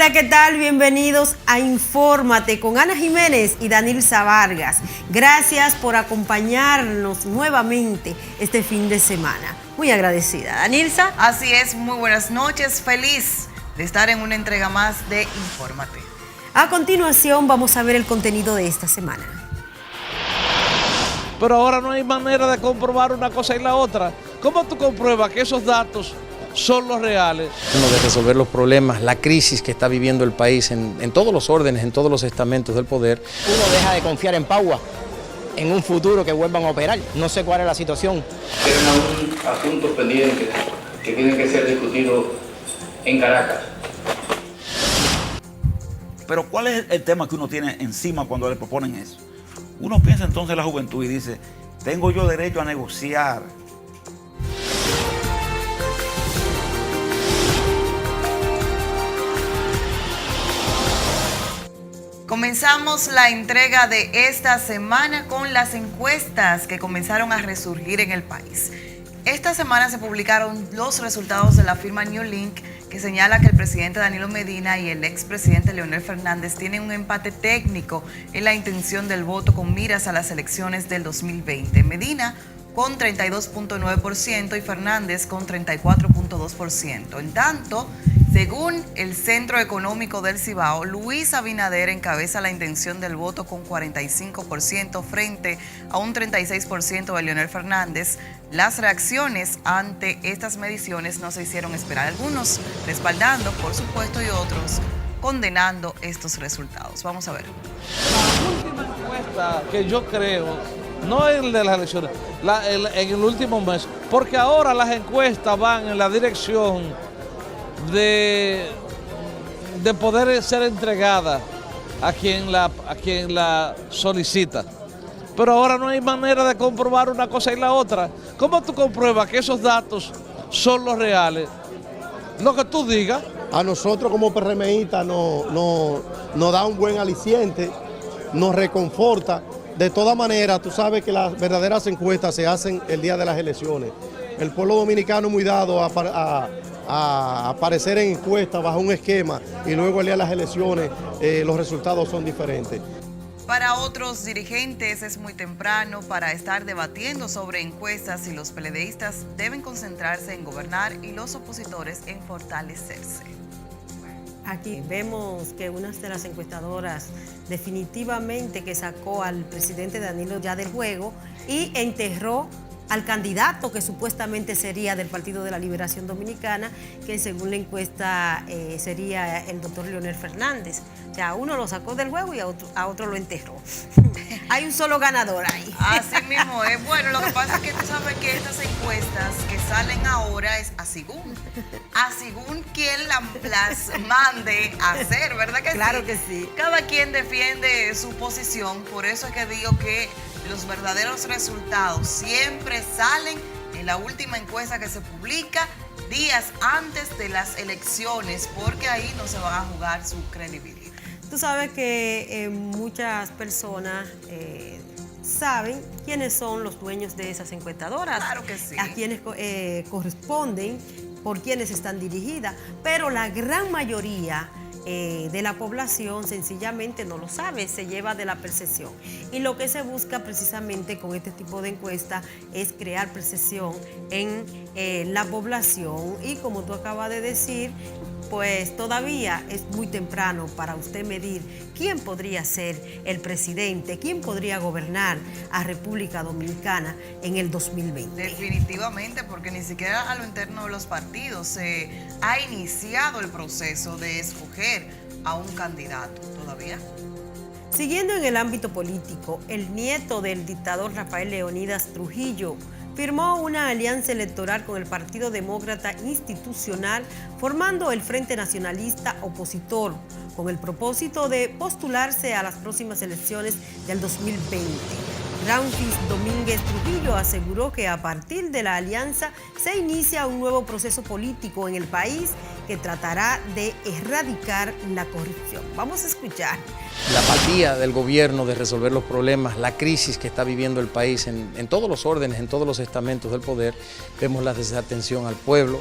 Hola, ¿qué tal? Bienvenidos a Infórmate con Ana Jiménez y Danilza Vargas. Gracias por acompañarnos nuevamente este fin de semana. Muy agradecida. Danilza. Así es, muy buenas noches. Feliz de estar en una entrega más de Infórmate. A continuación vamos a ver el contenido de esta semana. Pero ahora no hay manera de comprobar una cosa y la otra. ¿Cómo tú compruebas que esos datos son los reales? Uno de resolver los problemas, la crisis que está viviendo el país en todos los órdenes, en todos los estamentos del poder. Uno deja de confiar en Paua, en un futuro que vuelvan a operar. No sé cuál es la situación. Tienen aún asuntos pendientes que tienen que ser discutidos en Caracas. Pero ¿cuál es el tema que uno tiene encima cuando le proponen eso? Uno piensa entonces en la juventud y dice, tengo yo derecho a negociar. Comenzamos la entrega de esta semana con las encuestas que comenzaron a resurgir en el país. Esta semana se publicaron los resultados de la firma New Link, que señala que el presidente Danilo Medina y el expresidente Leonel Fernández tienen un empate técnico en la intención del voto con miras a las elecciones del 2020. Medina con 32.9% y Fernández con 34.2%. En tanto, según el Centro Económico del Cibao, Luis Abinader encabeza la intención del voto con 45% frente a un 36% de Leonel Fernández. Las reacciones ante estas mediciones no se hicieron esperar. Algunos respaldando, por supuesto, y otros condenando estos resultados. Vamos a ver. La última encuesta que yo creo, no es el de las elecciones, en el último mes, porque ahora las encuestas van en la dirección de poder ser entregada a quien la solicita. Pero ahora no hay manera de comprobar una cosa y la otra. ¿Cómo tú compruebas que esos datos son los reales? Lo que tú digas. A nosotros como PRMistas nos da un buen aliciente, nos reconforta. De todas maneras, tú sabes que las verdaderas encuestas se hacen el día de las elecciones. El pueblo dominicano es muy dado a aparecer en encuestas bajo un esquema y luego el día de las elecciones los resultados son diferentes. Para otros dirigentes es muy temprano para estar debatiendo sobre encuestas y los peledeístas deben concentrarse en gobernar y los opositores en fortalecerse. Aquí vemos que una de las encuestadoras definitivamente que sacó al presidente Danilo ya del juego y enterró al candidato que supuestamente sería del Partido de la Liberación Dominicana, que según la encuesta sería el doctor Leonel Fernández. O sea, a uno lo sacó del juego y a otro lo enterró. Hay un solo ganador ahí. Así mismo es. Bueno, lo que pasa es que tú sabes que estas encuestas que salen ahora es a según quien las mande a hacer, ¿verdad que sí? Claro que sí. Cada quien defiende su posición, por eso es que digo que los verdaderos resultados siempre salen en la última encuesta que se publica días antes de las elecciones, porque ahí no se va a jugar su credibilidad. Tú sabes que muchas personas saben quiénes son los dueños de esas encuestadoras. Claro que sí. A quienes corresponden, por quienes están dirigidas, pero la gran mayoría de la población sencillamente no lo sabe, se lleva de la percepción. Y lo que se busca precisamente con este tipo de encuesta es crear percepción en la población y como tú acabas de decir, pues todavía es muy temprano para usted medir quién podría ser el presidente, quién podría gobernar a República Dominicana en el 2020. Definitivamente, porque ni siquiera a lo interno de los partidos se ha iniciado el proceso de escoger a un candidato todavía. Siguiendo en el ámbito político, el nieto del dictador Rafael Leónidas Trujillo firmó una alianza electoral con el Partido Demócrata Institucional, formando el Frente Nacionalista Opositor, con el propósito de postularse a las próximas elecciones del 2020. Ramfis Domínguez Trujillo aseguró que a partir de la alianza se inicia un nuevo proceso político en el país que tratará de erradicar la corrupción. Vamos a escuchar. La apatía del gobierno de resolver los problemas, la crisis que está viviendo el país en todos los órdenes, en todos los estamentos del poder, vemos la desatención al pueblo.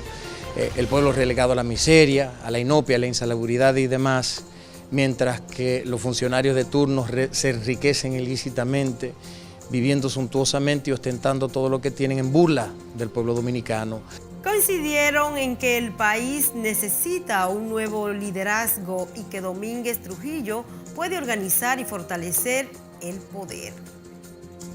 el pueblo relegado a la miseria, a la inopia, a la insalubridad y demás, mientras que los funcionarios de turno se enriquecen ilícitamente, viviendo suntuosamente y ostentando todo lo que tienen en burla del pueblo dominicano. Coincidieron en que el país necesita un nuevo liderazgo y que Domínguez Trujillo puede organizar y fortalecer el poder.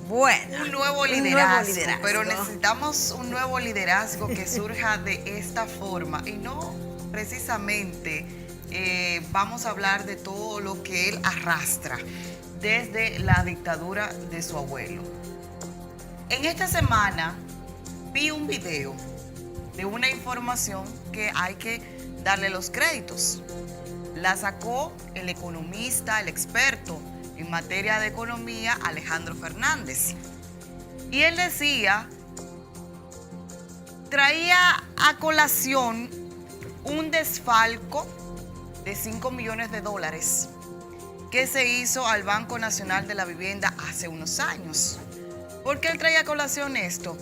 Bueno, Un nuevo liderazgo, pero necesitamos un nuevo liderazgo que surja de esta forma y no precisamente vamos a hablar de todo lo que él arrastra desde la dictadura de su abuelo. En esta semana vi un video de una información que hay que darle los créditos. La sacó el economista, el experto en materia de economía, Alejandro Fernández. Y él decía, traía a colación un desfalco de $5 millones que se hizo al Banco Nacional de la Vivienda hace unos años. ¿Por qué él traía a colación esto?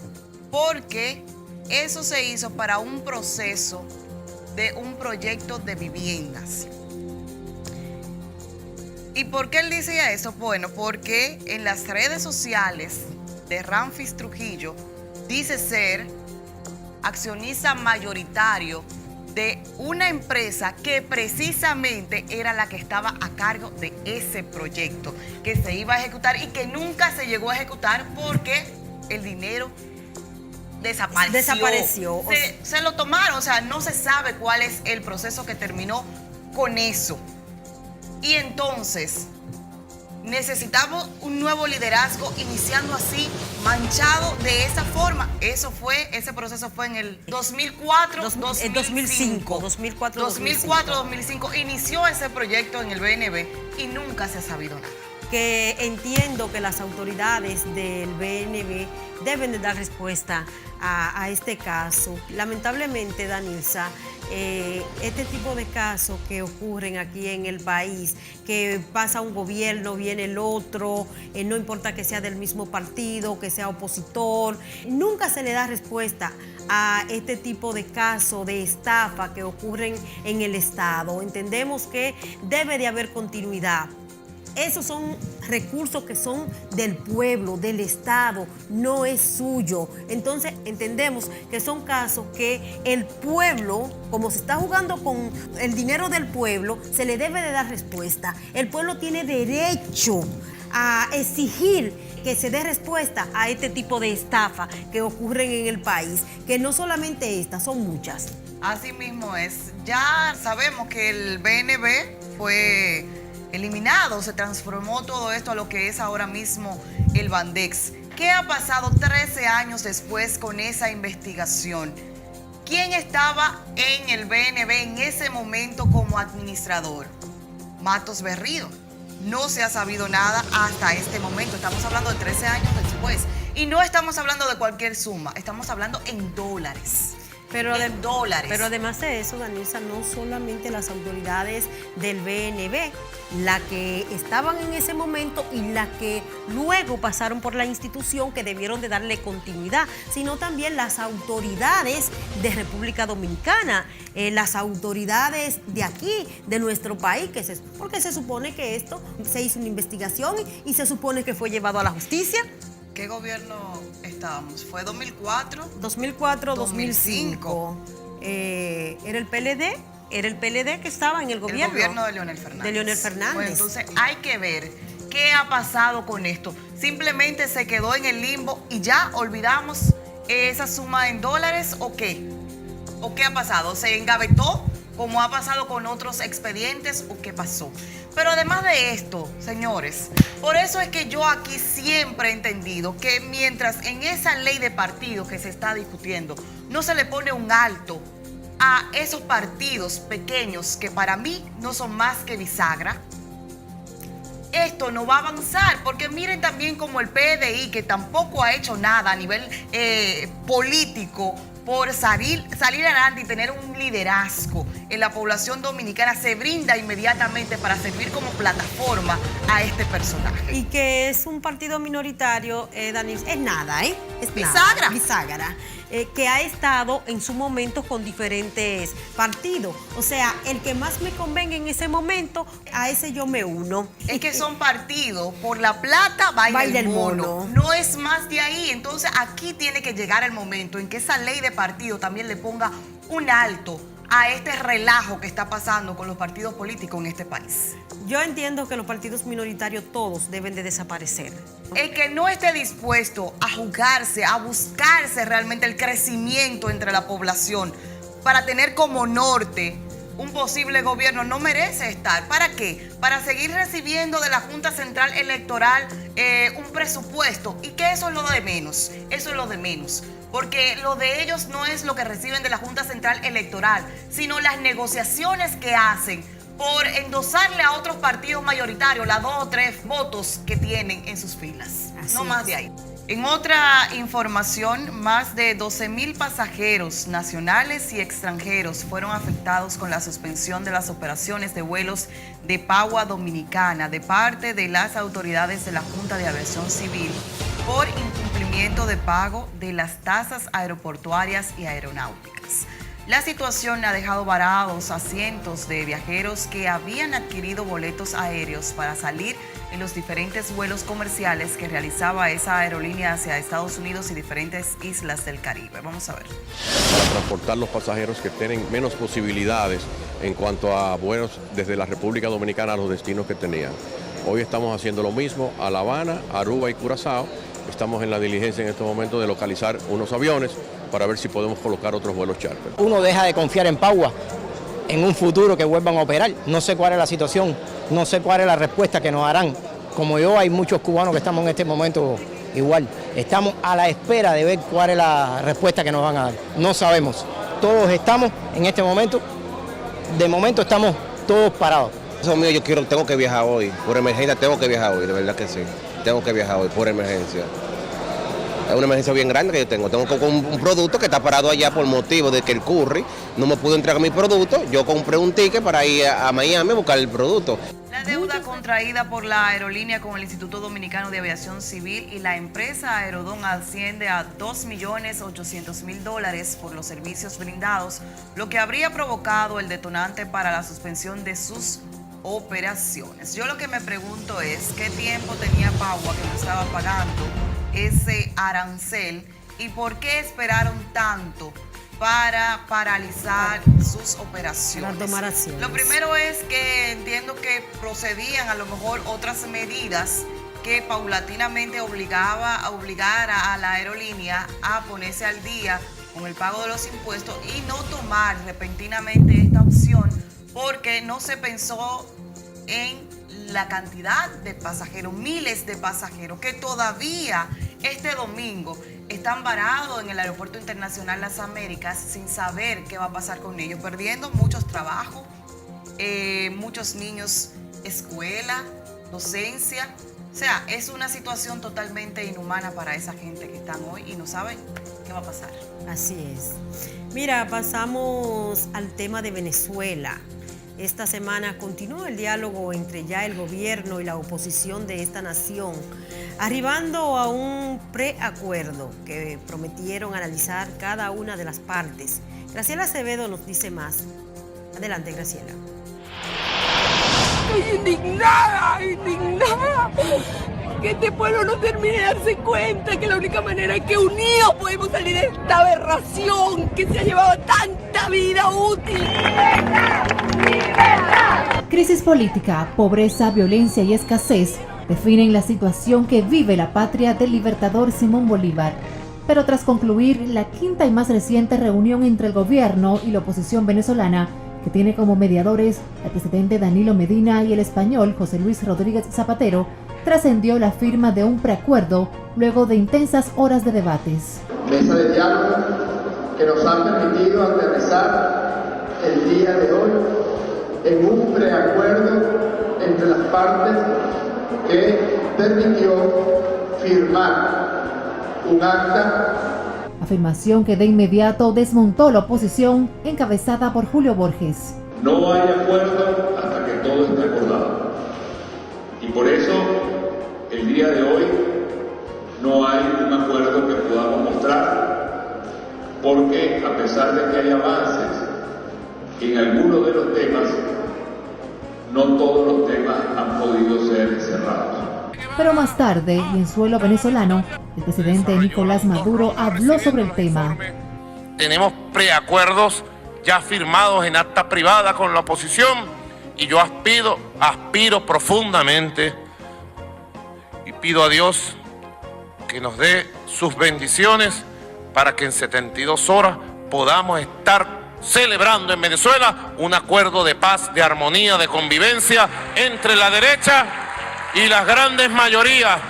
Porque eso se hizo para un proceso de un proyecto de viviendas. ¿Y por qué él decía eso? Bueno, porque en las redes sociales de Ramfis Trujillo dice ser accionista mayoritario de una empresa que precisamente era la que estaba a cargo de ese proyecto que se iba a ejecutar y que nunca se llegó a ejecutar porque el dinero desapareció. Se lo tomaron, o sea, no se sabe cuál es el proceso que terminó con eso. Y entonces necesitamos un nuevo liderazgo iniciando así, manchado de esa forma. Ese proceso fue en el 2005. 2004-2005 inició ese proyecto en el BNB y nunca se ha sabido nada. Que entiendo que las autoridades del BNB deben de dar respuesta a este caso. Lamentablemente, Danilza, este tipo de casos que ocurren aquí en el país, que pasa un gobierno, viene el otro, no importa que sea del mismo partido, que sea opositor, nunca se le da respuesta a este tipo de casos de estafa que ocurren en el Estado. Entendemos que debe de haber continuidad. Esos son recursos que son del pueblo, del Estado, no es suyo. Entonces entendemos que son casos que el pueblo, como se está jugando con el dinero del pueblo, se le debe de dar respuesta. El pueblo tiene derecho a exigir que se dé respuesta a este tipo de estafa que ocurren en el país, que no solamente estas, son muchas. Así mismo es. Ya sabemos que el BNB fue eliminado, se transformó todo esto a lo que es ahora mismo el Bandex. ¿Qué ha pasado 13 años después con esa investigación? ¿Quién estaba en el BNB en ese momento como administrador? Matos Berrío. No se ha sabido nada hasta este momento. Estamos hablando de 13 años después. Y no estamos hablando de cualquier suma, estamos hablando en dólares. Pero además de eso, Danilza, no solamente las autoridades del BNB, las que estaban en ese momento y las que luego pasaron por la institución que debieron de darle continuidad, sino también las autoridades de República Dominicana, las autoridades de aquí, de nuestro país, porque se supone que esto se hizo una investigación y se supone que fue llevado a la justicia. ¿Qué gobierno estábamos? ¿Fue 2004? 2004-2005. Era el PLD que estaba en el gobierno. El gobierno de Leonel Fernández. Bueno, entonces hay que ver qué ha pasado con esto. Simplemente se quedó en el limbo y ya olvidamos esa suma en dólares o qué. ¿O qué ha pasado? ¿Se engavetó como ha pasado con otros expedientes o qué pasó? Pero además de esto, señores, por eso es que yo aquí siempre he entendido que mientras en esa ley de partidos que se está discutiendo no se le pone un alto a esos partidos pequeños que para mí no son más que bisagra, esto no va a avanzar, porque miren también como el PDI, que tampoco ha hecho nada a nivel político por salir adelante y tener un liderazgo. en la población dominicana se brinda inmediatamente para servir como plataforma a este personaje. Y que es un partido minoritario, Daniel, es nada, ¿eh? Es bisagra. Bisagra. Que ha estado en su momento con diferentes partidos. O sea, el que más me convenga en ese momento, a ese yo me uno. Es que son partidos, por la plata baila el mono. No es más de ahí. Entonces aquí tiene que llegar el momento en que esa ley de partido también le ponga un alto a este relajo que está pasando con los partidos políticos en este país. Yo entiendo que los partidos minoritarios todos deben de desaparecer. El que no esté dispuesto a jugarse, a buscarse realmente el crecimiento entre la población para tener como norte un posible gobierno no merece estar. ¿Para qué? Para seguir recibiendo de la Junta Central Electoral un presupuesto, y que eso es lo de menos. Eso es lo de menos. Porque lo de ellos no es lo que reciben de la Junta Central Electoral, sino las negociaciones que hacen por endosarle a otros partidos mayoritarios las 2 o 3 votos que tienen en sus filas. Así no más es. de ahí. En otra información, más de 12,000 pasajeros nacionales y extranjeros fueron afectados con la suspensión de las operaciones de vuelos de Pagua Dominicana de parte de las autoridades de la Junta de Aviación Civil por incumplimiento de pago de las tasas aeroportuarias y aeronáuticas. La situación ha dejado varados a cientos de viajeros que habían adquirido boletos aéreos para salir en los diferentes vuelos comerciales que realizaba esa aerolínea hacia Estados Unidos y diferentes islas del Caribe. Vamos a ver. Para transportar los pasajeros que tienen menos posibilidades en cuanto a vuelos desde la República Dominicana a los destinos que tenían. Hoy estamos haciendo lo mismo a La Habana, Aruba y Curazao. Estamos en la diligencia en este momento de localizar unos aviones para ver si podemos colocar otros vuelos charter. Uno deja de confiar en Pagua en un futuro que vuelvan a operar. No sé cuál es la situación, no sé cuál es la respuesta que nos harán. Como yo, hay muchos cubanos que estamos en este momento igual. Estamos a la espera de ver cuál es la respuesta que nos van a dar. No sabemos. Todos estamos en este momento, de momento estamos todos parados. Eso mío, tengo que viajar hoy. Por emergencia tengo que viajar hoy, de verdad que sí. Tengo que viajar hoy por emergencia. Es una emergencia bien grande que yo tengo. Tengo un producto que está parado allá por motivo de que el curry no me pudo entregar mi producto. Yo compré un ticket para ir a Miami a buscar el producto. La deuda contraída por la aerolínea con el Instituto Dominicano de Aviación Civil y la empresa Aerodón asciende a $2.800.000 por los servicios brindados, lo que habría provocado el detonante para la suspensión de sus operaciones. Yo lo que me pregunto es qué tiempo tenía Pagua que no estaba pagando ese arancel y por qué esperaron tanto para paralizar sus operaciones. Lo primero es que entiendo que procedían a lo mejor otras medidas que paulatinamente obligara a la aerolínea a ponerse al día con el pago de los impuestos y no tomar repentinamente esta opción porque no se pensó en la cantidad de pasajeros, miles de pasajeros que todavía este domingo están varados en el Aeropuerto Internacional Las Américas sin saber qué va a pasar con ellos, perdiendo muchos trabajos, muchos niños, escuela, docencia. O sea, es una situación totalmente inhumana para esa gente que están hoy y no saben qué va a pasar. Así es. Mira, pasamos al tema de Venezuela. Esta semana continuó el diálogo entre ya el gobierno y la oposición de esta nación, arribando a un preacuerdo que prometieron analizar cada una de las partes. Graciela Acevedo nos dice más. Adelante, Graciela. Estoy indignada, indignada. Que este pueblo no termine de darse cuenta que la única manera es que unidos podemos salir de esta aberración que se ha llevado tanta vida útil. Crisis política, pobreza, violencia y escasez definen la situación que vive la patria del libertador Simón Bolívar. Pero tras concluir la quinta y más reciente reunión entre el gobierno y la oposición venezolana, que tiene como mediadores al presidente Danilo Medina y el español José Luis Rodríguez Zapatero, trascendió la firma de un preacuerdo luego de intensas horas de debates. Mesa de diálogo que nos ha permitido aterrizar el día de hoy en un preacuerdo entre las partes que permitió firmar un acta. Afirmación que de inmediato desmontó la oposición encabezada por Julio Borges. No hay acuerdo hasta que todo esté acordado. Y por eso, el día de hoy, no hay un acuerdo que podamos mostrar, porque a pesar de que hay avances en algunos de los temas, no todos los temas han podido ser cerrados. Pero más tarde, y en suelo venezolano, el presidente Nicolás Maduro habló sobre el tema. Tenemos preacuerdos ya firmados en acta privada con la oposición y yo aspiro profundamente y pido a Dios que nos dé sus bendiciones para que en 72 horas podamos estar celebrando en Venezuela un acuerdo de paz, de armonía, de convivencia entre la derecha y las grandes mayorías.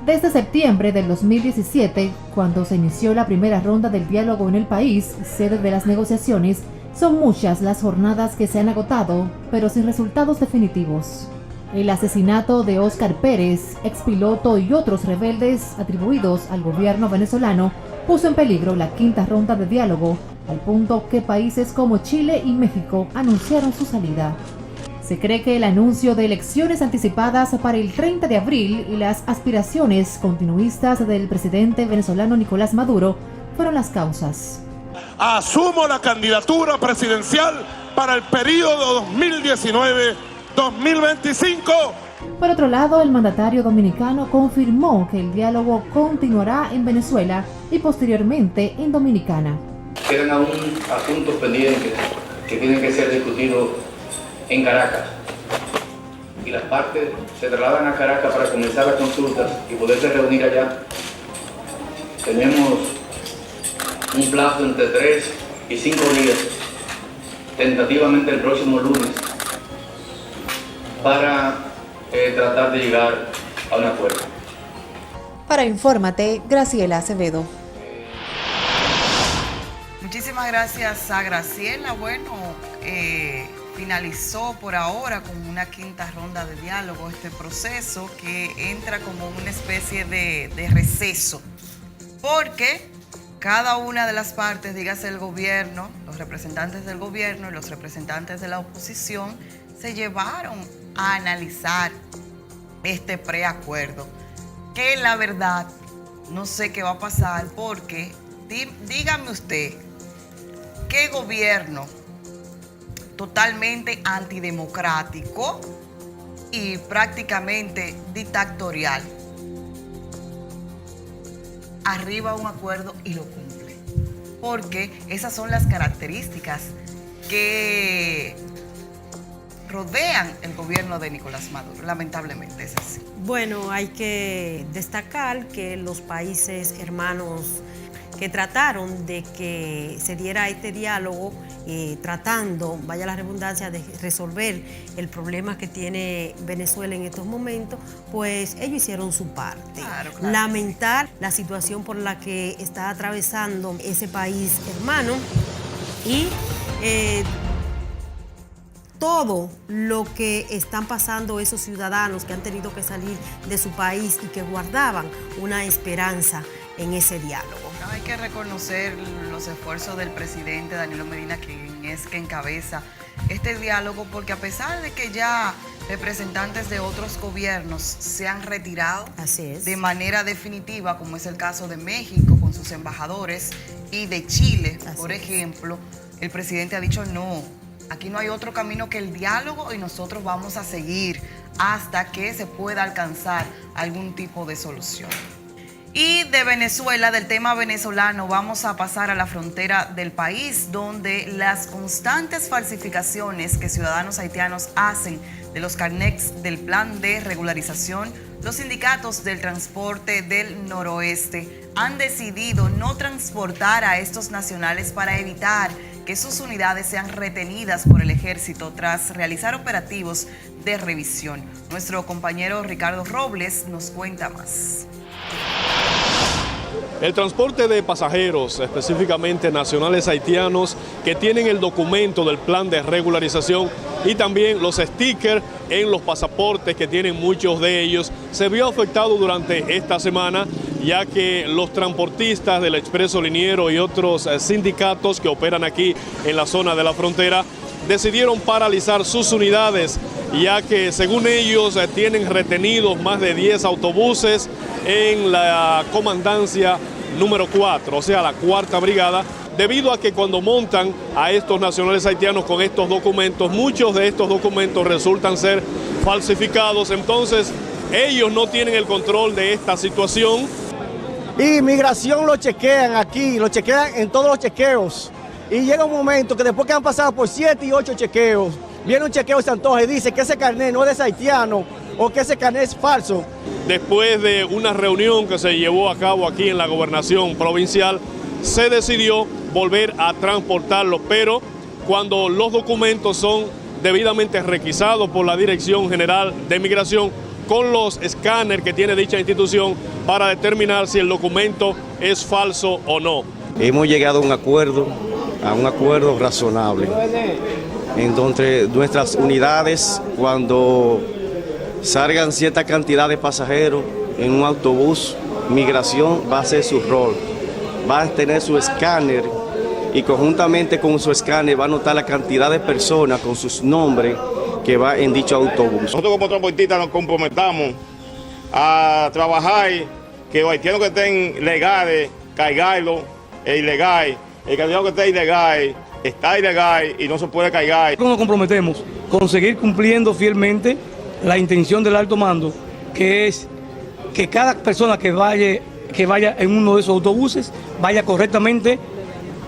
Desde septiembre del 2017, cuando se inició la primera ronda del diálogo en el país, sede de las negociaciones, son muchas las jornadas que se han agotado, pero sin resultados definitivos. El asesinato de Óscar Pérez, expiloto y otros rebeldes atribuidos al gobierno venezolano, puso en peligro la quinta ronda de diálogo, al punto que países como Chile y México anunciaron su salida. Se cree que el anuncio de elecciones anticipadas para el 30 de abril y las aspiraciones continuistas del presidente venezolano Nicolás Maduro fueron las causas. Asumo la candidatura presidencial para el periodo 2019-2025. Por otro lado, el mandatario dominicano confirmó que el diálogo continuará en Venezuela y posteriormente en Dominicana. Quedan aún asuntos pendientes que tienen que ser discutidos en Caracas y las partes se trasladan a Caracas para comenzar las consultas y poderse reunir allá. Tenemos un plazo entre 3 y 5 días, tentativamente el próximo lunes, para tratar de llegar a un acuerdo. Para Infórmate, Graciela Acevedo. Muchísimas gracias a Graciela. Bueno, finalizó por ahora con una quinta ronda de diálogo este proceso que entra como una especie de receso, porque cada una de las partes, dígase el gobierno, los representantes del gobierno y los representantes de la oposición, se llevaron a analizar este preacuerdo, que la verdad no sé qué va a pasar, porque dígame usted, ¿qué gobierno totalmente antidemocrático y prácticamente dictatorial arriba un acuerdo y lo cumple? Porque esas son las características que rodean el gobierno de Nicolás Maduro. Lamentablemente es así. Bueno, hay que destacar que los países hermanos que trataron de que se diera este diálogo, tratando, vaya la redundancia, de resolver el problema que tiene Venezuela en estos momentos, pues ellos hicieron su parte. Claro. Lamentar la situación por la que está atravesando ese país hermano y todo lo que están pasando esos ciudadanos que han tenido que salir de su país y que guardaban una esperanza en ese diálogo. Hay que reconocer los esfuerzos del presidente Danilo Medina, quien es que encabeza este diálogo, porque a pesar de que ya representantes de otros gobiernos se han retirado de manera definitiva, como es el caso de México con sus embajadores y de Chile, por ejemplo, el presidente ha dicho no, aquí no hay otro camino que el diálogo y nosotros vamos a seguir hasta que se pueda alcanzar algún tipo de solución. Y de Venezuela, del tema venezolano, vamos a pasar a la frontera del país, donde las constantes falsificaciones que ciudadanos haitianos hacen de los carnets del plan de regularización, los sindicatos del transporte del noroeste han decidido no transportar a estos nacionales para evitar que sus unidades sean retenidas por el ejército tras realizar operativos de revisión. Nuestro compañero Ricardo Robles nos cuenta más. El transporte de pasajeros, específicamente nacionales haitianos, que tienen el documento del plan de regularización y también los stickers en los pasaportes que tienen muchos de ellos, se vio afectado durante esta semana, ya que los transportistas del Expreso Liniero y otros sindicatos que operan aquí en la zona de la frontera decidieron paralizar sus unidades, ya que según ellos tienen retenidos más de 10 autobuses en la comandancia número 4, o sea, la 4ª brigada, debido a que cuando montan a estos nacionales haitianos con estos documentos, muchos de estos documentos resultan ser falsificados. Entonces ellos no tienen el control de esta situación. Y migración lo chequean aquí, lo chequean en todos los chequeos. Y llega un momento que después que han pasado por 7 y 8 chequeos, viene un chequeo de Santoja y dice que ese carnet no es haitiano o que ese carnet es falso. Después de una reunión que se llevó a cabo aquí en la gobernación provincial, se decidió volver a transportarlo, pero cuando los documentos son debidamente requisados por la Dirección General de Migración, con los escáneres que tiene dicha institución para determinar si el documento es falso o no. Hemos llegado a un acuerdo razonable. Entonces, nuestras unidades, cuando salgan cierta cantidad de pasajeros en un autobús, migración va a hacer su rol, va a tener su escáner y conjuntamente con su escáner va a anotar la cantidad de personas con sus nombres que va en dicho autobús. Nosotros como transportistas nos comprometamos a trabajar que los haitianos que estén legales, cargarlo, es ilegal. El candidato que esté ilegal, está ilegal y no se puede cargar. Nos comprometemos con seguir cumpliendo fielmente la intención del alto mando, que es que cada persona que vaya en uno de esos autobuses vaya correctamente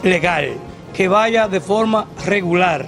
legal, que vaya de forma regular.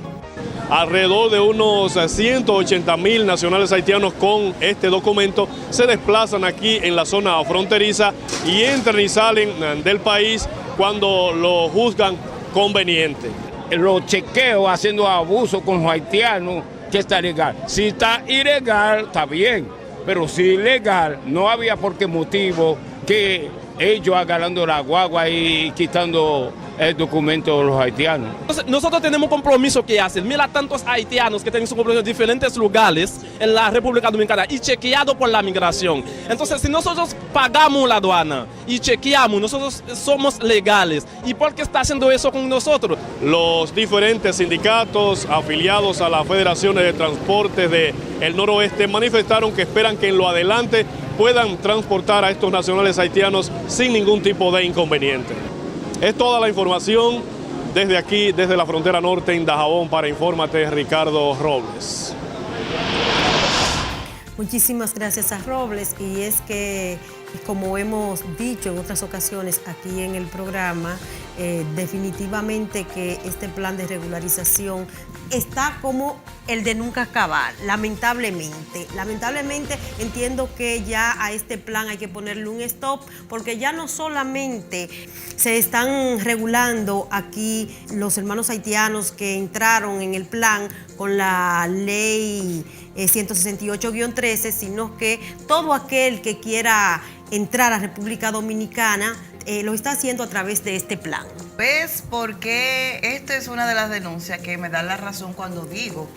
Alrededor de unos 180.000 nacionales haitianos con este documento se desplazan aquí en la zona fronteriza y entran y salen del país cuando lo juzgan conveniente. Los chequeos haciendo abuso con los haitianos, que está legal. Si está ilegal, está bien, pero si ilegal, no había por qué motivo que ellos agarrando la guagua y quitando el documento de los haitianos. Nosotros tenemos un compromiso que hacer. Mira tantos haitianos que tienen su compromiso en diferentes lugares en la República Dominicana y chequeado por la migración. Entonces, si nosotros pagamos la aduana y chequeamos, nosotros somos legales. ¿Y por qué está haciendo eso con nosotros? Los diferentes sindicatos afiliados a las federaciones de transportes del noroeste manifestaron que esperan que en lo adelante puedan transportar a estos nacionales haitianos sin ningún tipo de inconveniente. Es toda la información desde aquí, desde la frontera norte en Dajabón. Para Infórmate, Ricardo Robles. Muchísimas gracias a Robles. Y es que, como hemos dicho en otras ocasiones aquí en el programa, definitivamente que este plan de regularización está como el de nunca acabar, lamentablemente. Lamentablemente entiendo que ya a este plan hay que ponerle un stop, porque ya no solamente se están regulando aquí los hermanos haitianos que entraron en el plan con la ley 168-13, sino que todo aquel que quiera entrar a República Dominicana lo está haciendo a través de este plan. ¿Ves por qué? Esta es una de las denuncias que me da la razón cuando digo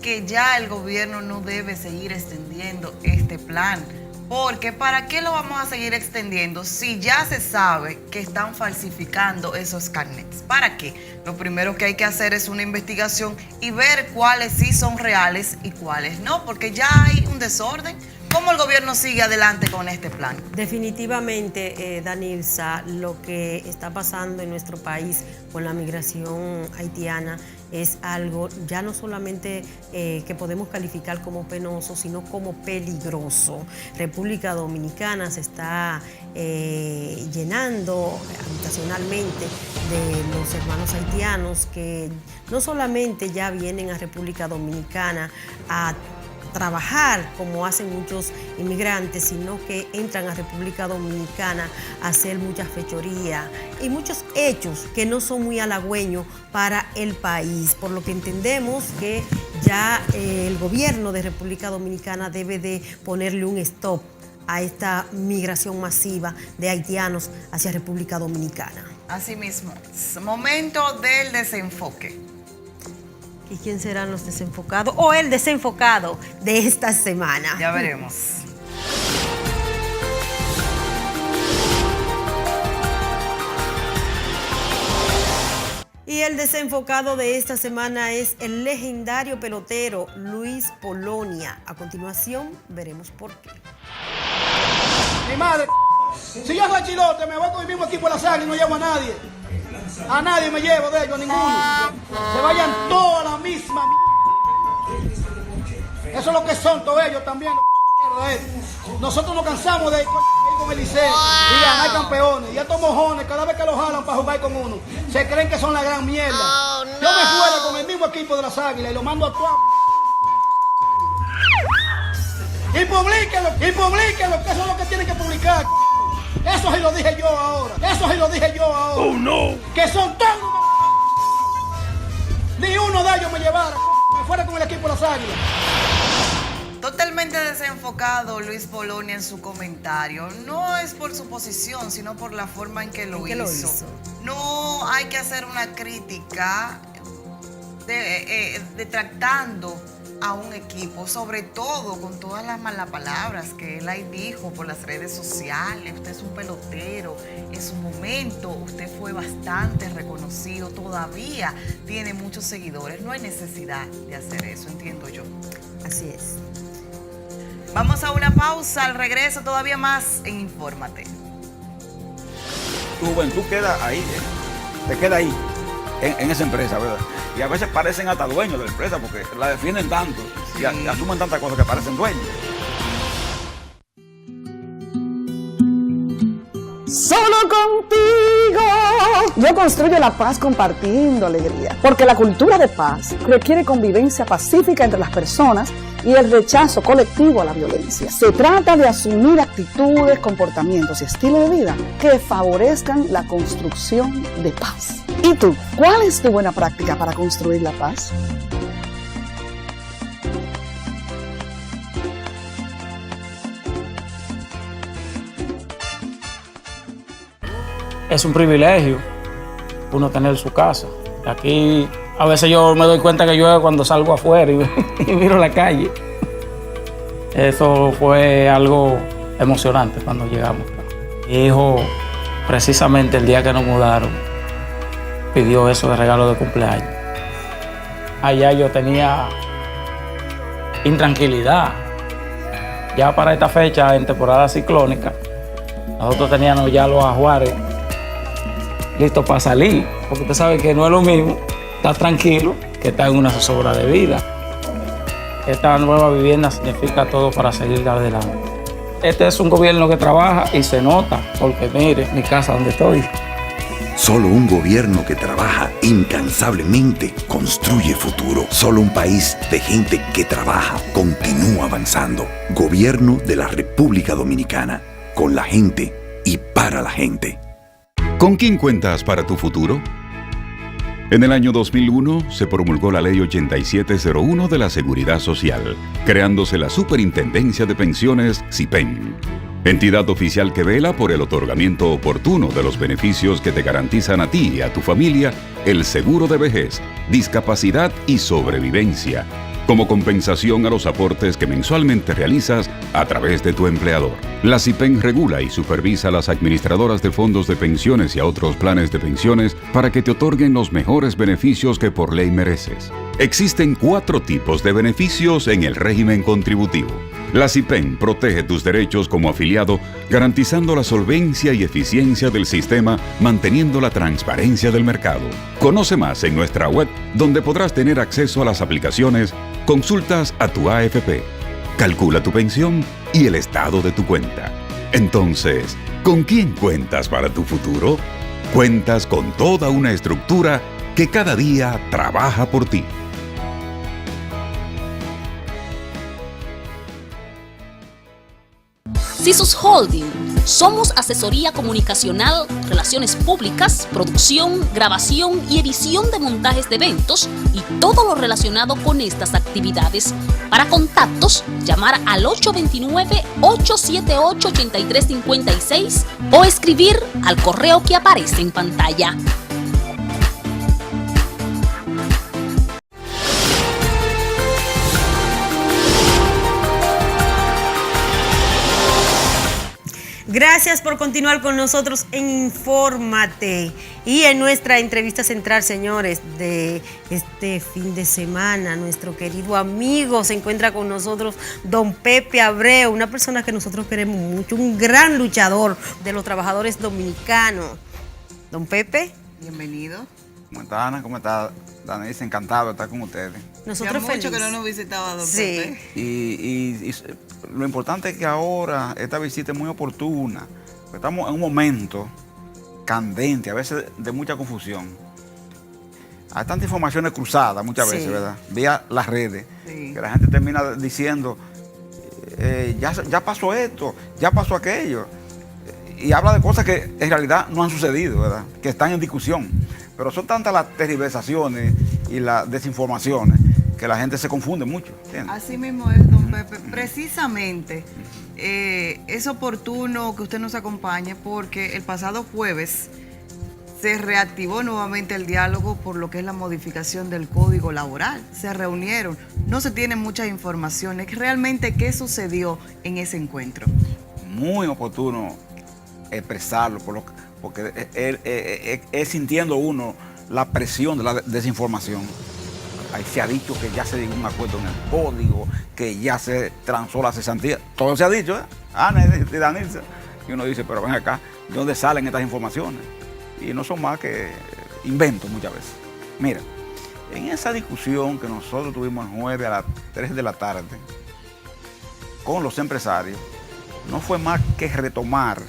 que ya el gobierno no debe seguir extendiendo este plan. Porque ¿para qué lo vamos a seguir extendiendo si ya se sabe que están falsificando esos carnets? ¿Para qué? Lo primero que hay que hacer es una investigación y ver cuáles sí son reales y cuáles no, porque ya hay un desorden. ¿Cómo el gobierno sigue adelante con este plan? Definitivamente, Danilza, lo que está pasando en nuestro país con la migración haitiana es algo ya no solamente que podemos calificar como penoso, sino como peligroso. República Dominicana se está llenando habitacionalmente de los hermanos haitianos que no solamente ya vienen a República Dominicana a trabajar como hacen muchos inmigrantes, sino que entran a República Dominicana a hacer muchas fechorías y muchos hechos que no son muy halagüeños para el país, por lo que entendemos que ya el gobierno de República Dominicana debe de ponerle un stop a esta migración masiva de haitianos hacia República Dominicana. Así mismo, es momento del desenfoque. ¿Y quién serán los desenfocados o el desenfocado de esta semana? Ya veremos. Y el desenfocado de esta semana es el legendario pelotero Luis Polonia. A continuación, veremos por qué. Mi madre, si yo soy chilote, me voy con el mismo equipo de la Águilas y no llevo a nadie. A nadie me llevo de ellos, a ninguno. Se vayan todos a la misma Eso es lo que son todos ellos también. Nosotros nos cansamos de ir con el Liceo y ganar campeones. Ya estos mojones, cada vez que los jalan para jugar con uno, se creen que son la gran mierda. Yo me fuera con el mismo equipo de las Águilas y lo mando a tu... Y publíquenlo, que eso es lo que tienen que publicar. Eso sí lo dije yo ahora. Oh, no. Que son todos. Ni uno de ellos me llevara. Me fuera con el equipo de las Águilas. Totalmente desenfocado Luis Polonia en su comentario. No es por su posición, sino por la forma en que lo hizo. No hay que hacer una crítica detractando a un equipo, sobre todo con todas las malas palabras que él ahí dijo por las redes sociales. Usted es un pelotero, en su momento usted fue bastante reconocido, todavía tiene muchos seguidores, no hay necesidad de hacer eso, entiendo yo. Así es. Vamos a una pausa, al regreso todavía más en Infórmate. Tu juventud queda ahí, te queda ahí, en esa empresa, ¿verdad? Y a veces parecen hasta dueños de la empresa porque la defienden tanto y asumen tantas cosas que parecen dueños. Solo contigo yo construyo la paz compartiendo alegría, porque la cultura de paz requiere convivencia pacífica entre las personas y el rechazo colectivo a la violencia. Se trata de asumir actitudes, comportamientos y estilo de vida que favorezcan la construcción de paz. ¿Y tú? ¿Cuál es tu buena práctica para construir la paz? Es un privilegio uno tener su casa. Aquí a veces yo me doy cuenta que llueve cuando salgo afuera y miro la calle. Eso fue algo emocionante cuando llegamos. Mi hijo, precisamente el día que nos mudaron, pidió eso de regalo de cumpleaños. Allá yo tenía intranquilidad. Ya para esta fecha, en temporada ciclónica, nosotros teníamos ya los ajuares listos para salir, porque usted sabe que no es lo mismo estar tranquilo que estar en una zozobra de vida. Esta nueva vivienda significa todo para seguir adelante. Este es un gobierno que trabaja y se nota, porque mire mi casa donde estoy. Solo un gobierno que trabaja incansablemente construye futuro. Solo un país de gente que trabaja continúa avanzando. Gobierno de la República Dominicana. Con la gente y para la gente. ¿Con quién cuentas para tu futuro? En el año 2001 se promulgó la Ley 8701 de la Seguridad Social, creándose la Superintendencia de Pensiones SIPEN, entidad oficial que vela por el otorgamiento oportuno de los beneficios que te garantizan a ti y a tu familia el seguro de vejez, discapacidad y sobrevivencia, como compensación a los aportes que mensualmente realizas a través de tu empleador. La SIPEN regula y supervisa a las administradoras de fondos de pensiones y a otros planes de pensiones para que te otorguen los mejores beneficios que por ley mereces. Existen 4 tipos de beneficios en el régimen contributivo. La SIPEN protege tus derechos como afiliado, garantizando la solvencia y eficiencia del sistema, manteniendo la transparencia del mercado. Conoce más en nuestra web, donde podrás tener acceso a las aplicaciones, consultas a tu AFP, calcula tu pensión y el estado de tu cuenta. Entonces, ¿con quién cuentas para tu futuro? Cuentas con toda una estructura que cada día trabaja por ti. Sisus Holding. Somos asesoría comunicacional, relaciones públicas, producción, grabación y edición de montajes de eventos y todo lo relacionado con estas actividades. Para contactos, llamar al 829-878-8356 o escribir al correo que aparece en pantalla. Gracias por continuar con nosotros en Infórmate. Y en nuestra entrevista central, señores, de este fin de semana, nuestro querido amigo se encuentra con nosotros, don Pepe Abreu, una persona que nosotros queremos mucho, un gran luchador de los trabajadores dominicanos. Don Pepe. Bienvenido. ¿Cómo está, Ana? ¿Cómo está, Danise? Encantado de estar con ustedes. Nosotros ya mucho que no nos visitaba, don Pepe. Y lo importante es que ahora esta visita es muy oportuna. Estamos en un momento candente, a veces de mucha confusión. Hay tantas informaciones cruzadas muchas veces, ¿verdad? Vía las redes, que la gente termina diciendo, ya pasó esto, ya pasó aquello. Y habla de cosas que en realidad no han sucedido, ¿verdad? Que están en discusión. Pero son tantas las tergiversaciones y las desinformaciones que la gente se confunde mucho. ¿Entiendes? Así mismo es, don Pepe. Precisamente es oportuno que usted nos acompañe porque el pasado jueves se reactivó nuevamente el diálogo por lo que es la modificación del Código Laboral. Se reunieron, no se tienen muchas informaciones. ¿Realmente qué sucedió en ese encuentro? Muy oportuno expresarlo, porque es sintiendo uno la presión de la desinformación. Ahí se ha dicho que ya se dio un acuerdo en el código, que ya se transó la cesantía. Todo se ha dicho, Ana y Danilza. Y uno dice, pero ven acá, ¿de dónde salen estas informaciones? Y no son más que inventos muchas veces. Mira, en esa discusión que nosotros tuvimos el jueves a las 3 de la tarde con los empresarios, no fue más que retomar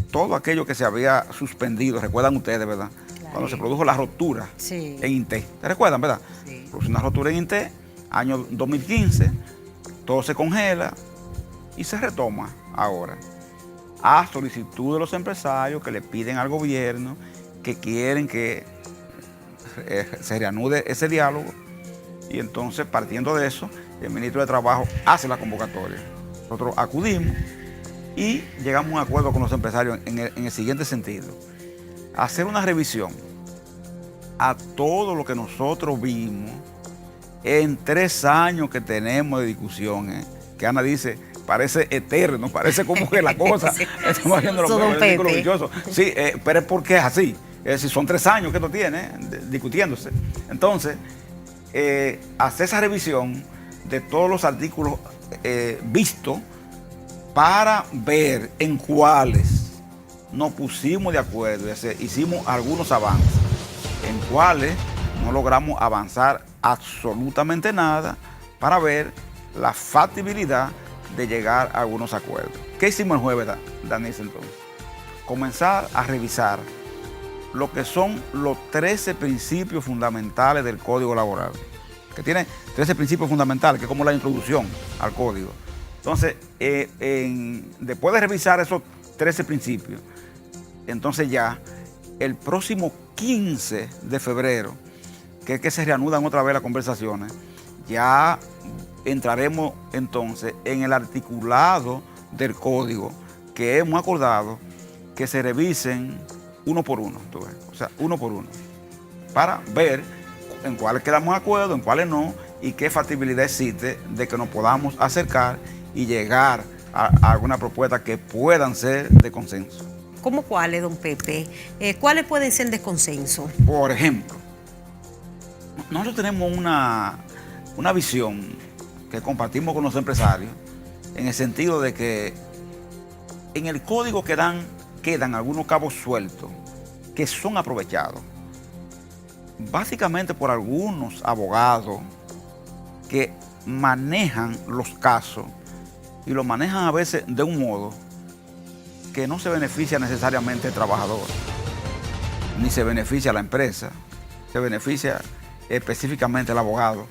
todo aquello que se había suspendido. Recuerdan ustedes, ¿verdad? Claro. Cuando se produjo la ruptura en INTE. ¿Se recuerdan, verdad? Sí. Produjo una ruptura en INTE, año 2015, todo se congela y se retoma ahora. A solicitud de los empresarios que le piden al gobierno, que quieren que se reanude ese diálogo. Y entonces, partiendo de eso, el ministro de Trabajo hace la convocatoria. Nosotros acudimos y llegamos a un acuerdo con los empresarios en el siguiente sentido. Hacer una revisión a todo lo que nosotros vimos en 3 años que tenemos de discusión, que Ana dice, parece eterno, parece como que la cosa, estamos haciendo los círculos. Sí, pero es porque es así. Es decir, son 3 años que esto tiene discutiéndose. Entonces, hacer esa revisión de todos los artículos vistos, para ver en cuáles nos pusimos de acuerdo, hicimos algunos avances, en cuáles no logramos avanzar absolutamente nada, para ver la factibilidad de llegar a algunos acuerdos. ¿Qué hicimos el jueves, Danise, entonces? Comenzar a revisar lo que son los 13 principios fundamentales del Código Laboral, que tiene 13 principios fundamentales, que es como la introducción al Código. Entonces, después de revisar esos 13 principios, entonces ya el próximo 15 de febrero, que es que se reanudan otra vez las conversaciones, ya entraremos entonces en el articulado del código que hemos acordado que se revisen uno por uno, o sea, uno por uno, para ver en cuáles quedamos de acuerdo, en cuáles no, y qué factibilidad existe de que nos podamos acercar y llegar a alguna propuesta que puedan ser de consenso. ¿Cómo cuáles, don Pepe? ¿Cuáles pueden ser de consenso? Por ejemplo, nosotros tenemos una visión que compartimos con los empresarios, en el sentido de que en el código quedan algunos cabos sueltos que son aprovechados, básicamente por algunos abogados que manejan los casos y lo manejan a veces de un modo que no se beneficia necesariamente al trabajador, ni se beneficia a la empresa, se beneficia específicamente al abogado,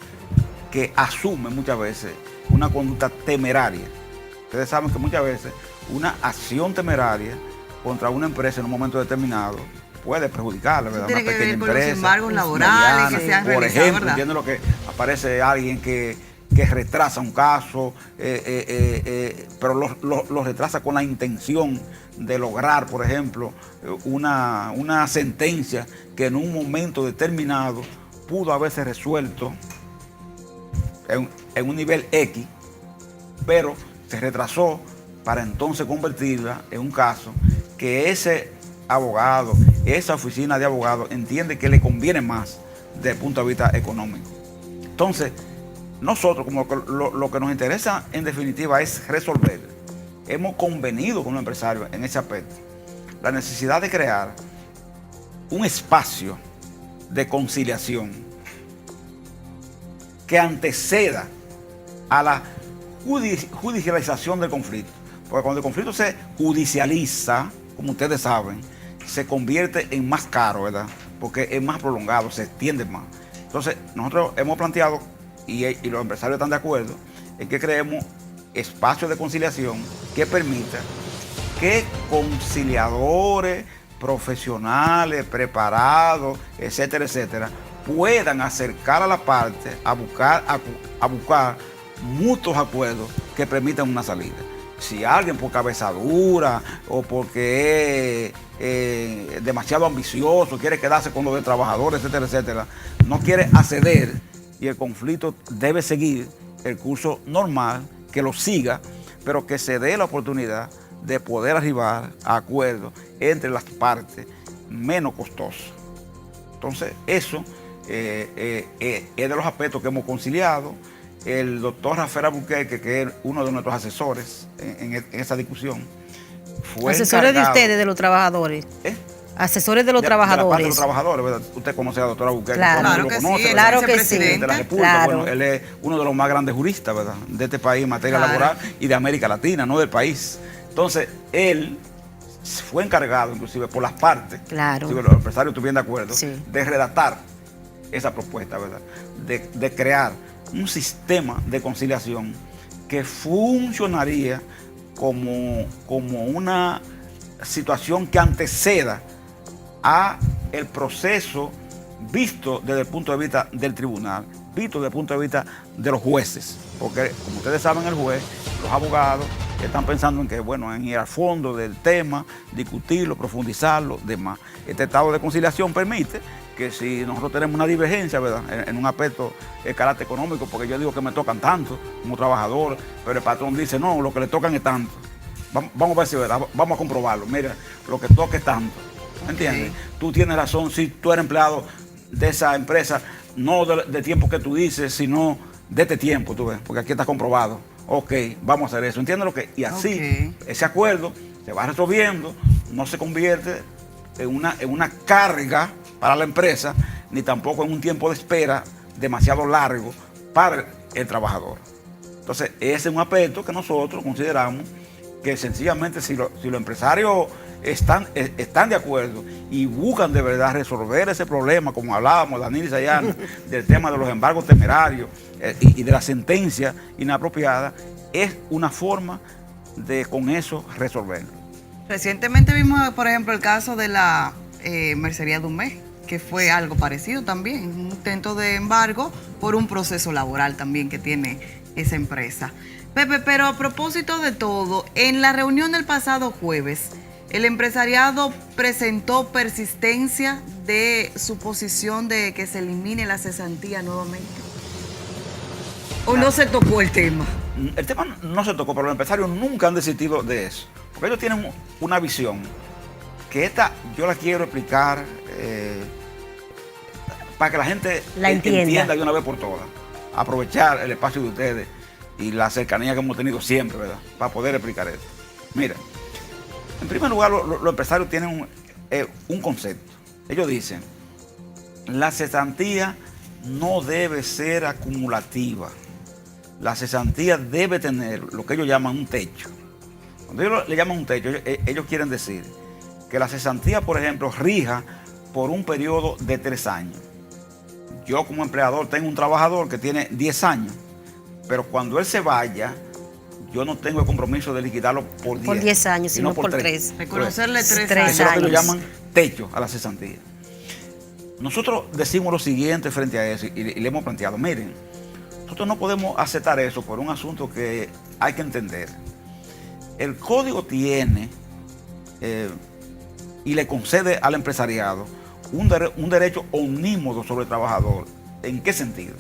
que asume muchas veces una conducta temeraria. Ustedes saben que muchas veces una acción temeraria contra una empresa en un momento determinado puede perjudicarla, ¿verdad? Tiene una que pequeña ver con empresa, los embargos laborales que se han por realizado, ejemplo, ¿verdad? entiende lo que aparece alguien que retrasa un caso, pero lo retrasa con la intención de lograr, por ejemplo, una sentencia que en un momento determinado pudo haberse resuelto en un nivel X, pero se retrasó para entonces convertirla en un caso que ese abogado, esa oficina de abogados entiende que le conviene más desde el punto de vista económico. Entonces, nosotros, como lo que nos interesa en definitiva es resolver. Hemos convenido con los empresarios en ese aspecto. La necesidad de crear un espacio de conciliación que anteceda a la judicialización del conflicto. Porque cuando el conflicto se judicializa, como ustedes saben, se convierte en más caro, ¿verdad? Porque es más prolongado, se extiende más. Entonces, nosotros hemos planteado, y los empresarios están de acuerdo, en que creemos espacios de conciliación que permitan que conciliadores profesionales, preparados, etcétera, etcétera, puedan acercar a la parte a buscar mutuos acuerdos que permitan una salida. Si alguien por cabeza dura o porque es demasiado ambicioso, quiere quedarse con los de trabajadores, etcétera, etcétera, no quiere acceder y el conflicto debe seguir el curso normal, que lo siga, pero que se dé la oportunidad de poder arribar a acuerdos entre las partes menos costosos. Entonces, eso es de los aspectos que hemos conciliado. El doctor Rafael Albuquerque, que es uno de nuestros asesores en esa discusión, fue asesores de ustedes, de los trabajadores. Asesores de los trabajadores. De la parte de los trabajadores, ¿verdad? Usted conoce al doctor Albuquerque. Claro que conoce, sí, claro que sí. De la República. Claro. Bueno, él es uno de los más grandes juristas, ¿verdad? De este país en materia laboral y de América Latina, no del país. Entonces, él fue encargado, inclusive por las partes, si los empresarios estuvieran de acuerdo, de redactar esa propuesta, ¿verdad? De crear un sistema de conciliación que funcionaría como una situación que anteceda a el proceso visto desde el punto de vista del tribunal, visto desde el punto de vista de los jueces, porque como ustedes saben, el juez, los abogados están pensando en que, bueno, en ir al fondo del tema, discutirlo, profundizarlo, demás. Este estado de conciliación permite que si nosotros tenemos una divergencia, ¿verdad?, en un aspecto de carácter económico, porque yo digo que me tocan tanto como trabajador, pero el patrón dice, no, lo que le tocan es tanto. Vamos a ver si es verdad, vamos a comprobarlo. Mira, lo que toca es tanto. ¿Me entiendes? Tú tienes razón, si tú eres empleado de esa empresa, no de tiempo que tú dices, sino de este tiempo, tú ves, porque aquí está comprobado. Ok, vamos a hacer eso. ¿Entiendes lo que? Y así, ese acuerdo se va resolviendo, no se convierte en una carga para la empresa, ni tampoco en un tiempo de espera demasiado largo para el trabajador. Entonces, ese es un aspecto que nosotros consideramos que sencillamente si los empresarios están de acuerdo y buscan de verdad resolver ese problema, como hablábamos, Danilo y Sayana, del tema de los embargos temerarios y de la sentencia inapropiada, es una forma de con eso resolverlo. Recientemente vimos, por ejemplo, el caso de la Mercería Dumé, que fue algo parecido también, un intento de embargo por un proceso laboral también que tiene esa empresa. Pepe, pero a propósito de todo, en la reunión del pasado jueves, el empresariado presentó persistencia de su posición de que se elimine la cesantía nuevamente. ¿O no se tocó el tema? El tema no se tocó, pero los empresarios nunca han desistido de eso. Porque ellos tienen una visión que esta yo la quiero explicar para que la gente la entienda de una vez por todas. Aprovechar el espacio de ustedes y la cercanía que hemos tenido siempre, ¿verdad?, para poder explicar esto. Mira, en primer lugar, los empresarios tienen un concepto. Ellos dicen, la cesantía no debe ser acumulativa. La cesantía debe tener lo que ellos llaman un techo. Cuando ellos le llaman un techo, ellos quieren decir que la cesantía, por ejemplo, rija por un periodo de 3 años. Yo como empleador tengo un trabajador que tiene 10 años, pero cuando él se vaya, yo no tengo el compromiso de liquidarlo por 10 años, sino por 3. Reconocerle 3 años. Eso es lo que ellos llaman techo a la cesantía. Nosotros decimos lo siguiente frente a eso y le hemos planteado, miren, nosotros no podemos aceptar eso por un asunto que hay que entender. El código tiene y le concede al empresariado un derecho omnímodo sobre el trabajador. ¿En qué sentido?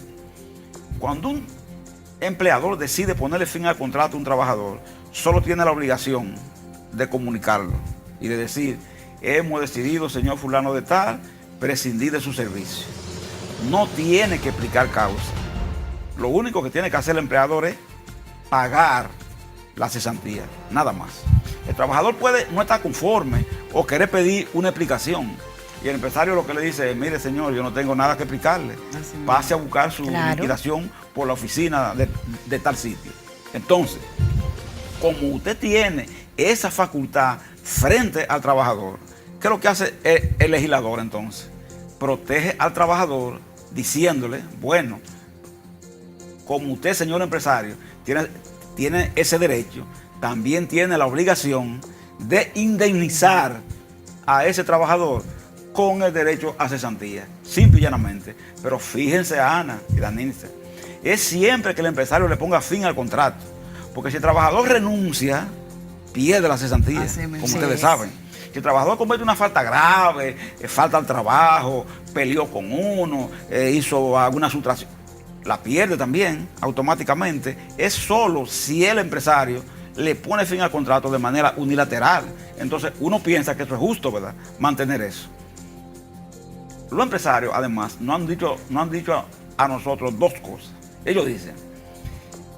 Cuando un empleador decide ponerle fin al contrato a un trabajador, solo tiene la obligación de comunicarlo y de decir, hemos decidido, señor fulano de tal, prescindir de su servicio. No tiene que explicar causa. Lo único que tiene que hacer el empleador es pagar la cesantía, nada más. El trabajador puede no estar conforme o querer pedir una explicación. Y el empresario lo que le dice es, mire señor, yo no tengo nada que explicarle. Pase a buscar su liquidación por la oficina de tal sitio. Entonces, como usted tiene esa facultad frente al trabajador, ¿qué es lo que hace el legislador entonces? Protege al trabajador diciéndole, bueno, como usted, señor empresario, tiene ese derecho, también tiene la obligación de indemnizar a ese trabajador con el derecho a cesantía, simple y llanamente. Pero fíjense, Ana y Danilce, es siempre que el empresario le ponga fin al contrato, porque si el trabajador renuncia, pierde la cesantía, como ustedes saben. Si el trabajador comete una falta grave, falta al trabajo, peleó con uno, hizo alguna sustracción, la pierde también automáticamente. Es solo si el empresario le pone fin al contrato de manera unilateral. Entonces uno piensa que eso es justo, ¿verdad? Mantener eso. Los empresarios, además, nos han dicho a nosotros dos cosas. Ellos dicen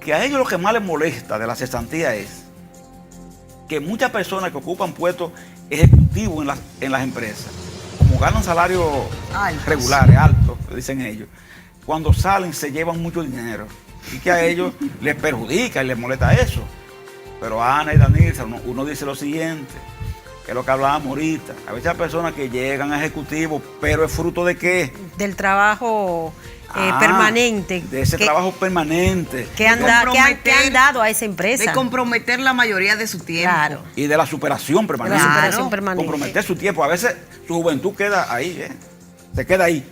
que a ellos lo que más les molesta de la cesantía es que muchas personas que ocupan puestos ejecutivos en las empresas, como ganan salarios regulares, altos, dicen ellos, cuando salen se llevan mucho dinero y que a ellos les perjudica y les molesta eso. Pero Ana y Danilza, uno dice lo siguiente, que es lo que hablábamos ahorita. A veces hay personas que llegan a ejecutivos, pero ¿es fruto de qué? Del trabajo permanente. De ese trabajo permanente. Que han dado a esa empresa. De comprometer la mayoría de su tiempo. Claro. Y de la superación permanente. De la superación permanente. Comprometer su tiempo. A veces su juventud queda ahí, se queda ahí,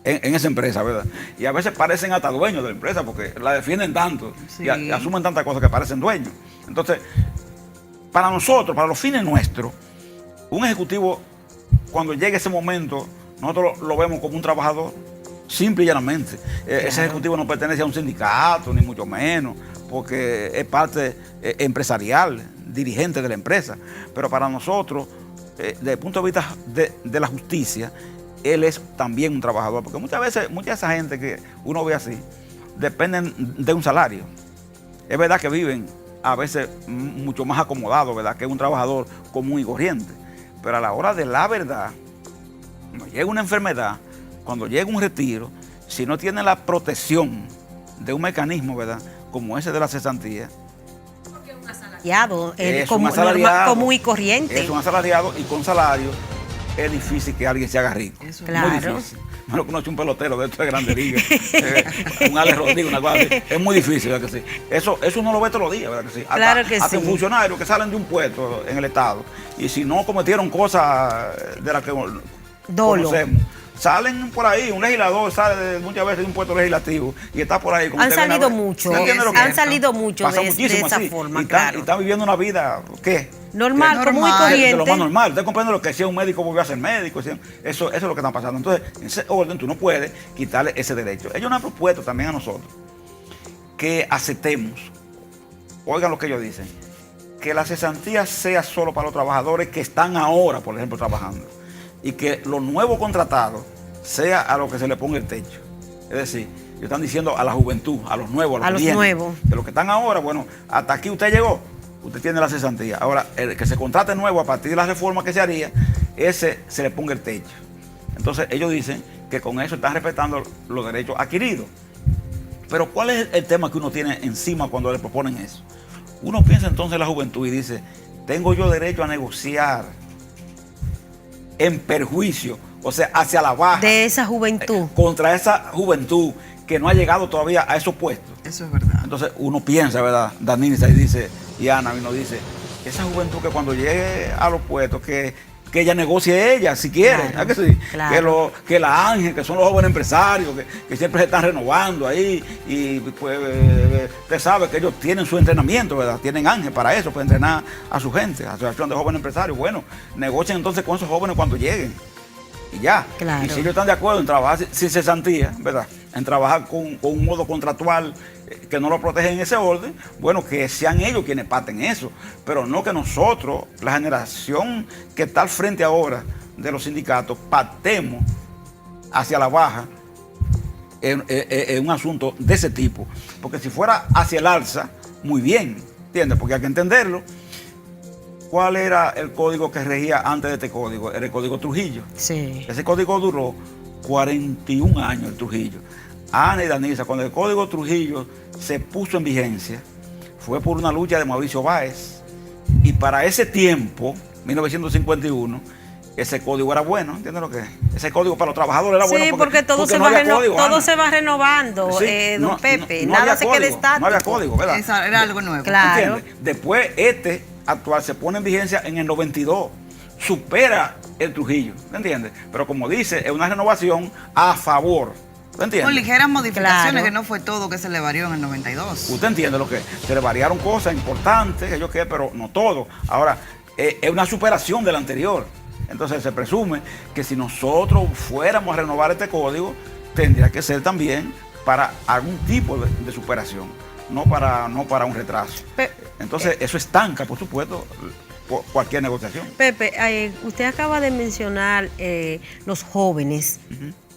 en esa empresa, ¿verdad? Y a veces parecen hasta dueños de la empresa porque la defienden tanto y asumen tantas cosas que parecen dueños. Entonces, para nosotros, para los fines nuestros, un ejecutivo, cuando llegue ese momento, nosotros lo vemos como un trabajador, simple y llanamente. Ese ejecutivo no pertenece a un sindicato, ni mucho menos, porque es parte empresarial, dirigente de la empresa. Pero para nosotros, desde el punto de vista de la justicia, él es también un trabajador, porque muchas veces, mucha de esa gente que uno ve así, dependen de un salario. Es verdad que viven a veces mucho más acomodados, ¿verdad?, que un trabajador común y corriente. Pero a la hora de la verdad, cuando llega una enfermedad, cuando llega un retiro, si no tiene la protección de un mecanismo, ¿verdad?, como ese de la cesantía. Porque es un asalariado, común y corriente. Es un asalariado y con salario es difícil que alguien se haga rico. Claro. Muy difícil. No lo conoce un pelotero de esto de Grandes Ligas, un Alex Rodríguez, una cosa así. Es muy difícil, ¿verdad que sí? Eso no lo ve todos los días, ¿verdad que sí? Claro que hasta sí. funcionarios que salen de un puesto en el Estado y si no cometieron cosas de las que conocemos, salen por ahí, un legislador sale muchas veces de un puesto legislativo y está por ahí. Han salido mucho de esa forma, y claro. están viviendo una vida, ¿qué? Normal, común y corriente. De lo más normal. Usted comprende lo que si un médico volvió a ser médico. Eso es lo que está pasando. Entonces, en ese orden tú no puedes quitarle ese derecho. Ellos nos han propuesto también a nosotros que aceptemos, oigan lo que ellos dicen, que la cesantía sea solo para los trabajadores que están ahora, por ejemplo, trabajando. Y que los nuevos contratados sea a los que se le ponga el techo. Es decir, ellos están diciendo a la juventud, a los nuevos, a los nuevos. Que los que están ahora, bueno, hasta aquí usted llegó, usted tiene la cesantía. Ahora, el que se contrate nuevo a partir de la reforma que se haría, ese se le ponga el techo. Entonces, ellos dicen que con eso están respetando los derechos adquiridos. Pero, ¿cuál es el tema que uno tiene encima cuando le proponen eso? Uno piensa entonces en la juventud y dice, tengo yo derecho a negociar en perjuicio, o sea, hacia la baja. De esa juventud. Contra esa juventud que no ha llegado todavía a esos puestos. Eso es verdad. Entonces uno piensa, ¿verdad? Danilza, y dice, y Ana vino dice, esa juventud que cuando llegue a los puestos, que ella negocie ella, si quiere. Claro, que sí? Claro. Que la Ángel, que son los jóvenes empresarios, que siempre se están renovando ahí, y pues usted sabe que ellos tienen su entrenamiento, ¿verdad? Tienen Ángel para eso, para entrenar a su gente, Asociación de Jóvenes Empresarios. Bueno, negocien entonces con esos jóvenes cuando lleguen. Y ya. Claro. Y si ellos están de acuerdo en trabajar sin cesantía, ¿verdad? en trabajar con un modo contractual que no lo protege en ese orden, bueno, que sean ellos quienes parten eso, pero no que nosotros, la generación que está al frente ahora de los sindicatos, partemos hacia la baja en un asunto de ese tipo. Porque si fuera hacia el alza, muy bien, ¿entiendes? Porque hay que entenderlo. ¿Cuál era el código que regía antes de este código? Era el código Trujillo. Sí. Ese código duró 41 años, el Trujillo. Ana y Danisa, cuando el código Trujillo se puso en vigencia, fue por una lucha de Mauricio Báez. Y para ese tiempo, 1951, ese código era bueno, ¿entiendes lo que es? Ese código para los trabajadores era bueno. Sí, porque todo se va renovando, sí, don Pepe. Nada se queda estático. No había código, ¿verdad? Era algo nuevo. Claro. ¿Entiendes? Después, este actual se pone en vigencia en el 92. Supera el Trujillo, ¿me entiendes? Pero como dice, es una renovación a favor. ¿Me entiende? Con ligeras modificaciones, Claro. que no fue todo que se le varió en el 92. Usted entiende lo que se le variaron cosas importantes, que yo qué, pero no todo. Ahora, es una superación del anterior. Entonces se presume que si nosotros fuéramos a renovar este código, tendría que ser también para algún tipo de superación, no para un retraso. Entonces eso estanca, por supuesto, cualquier negociación. Pepe, usted acaba de mencionar los jóvenes.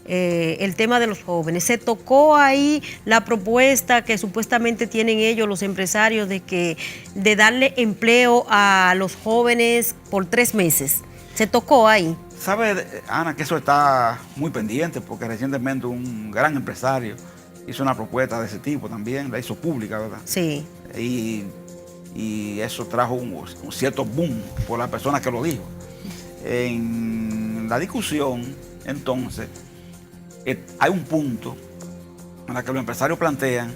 El tema de los jóvenes. Se tocó ahí la propuesta que supuestamente tienen ellos, los empresarios, de darle empleo a los jóvenes por 3 meses. Se tocó ahí. ¿Sabe, Ana, que eso está muy pendiente? Porque recientemente un gran empresario hizo una propuesta de ese tipo también, la hizo pública, ¿verdad? Sí. Y eso trajo un cierto boom por la persona que lo dijo. En la discusión, entonces, hay un punto en el que los empresarios plantean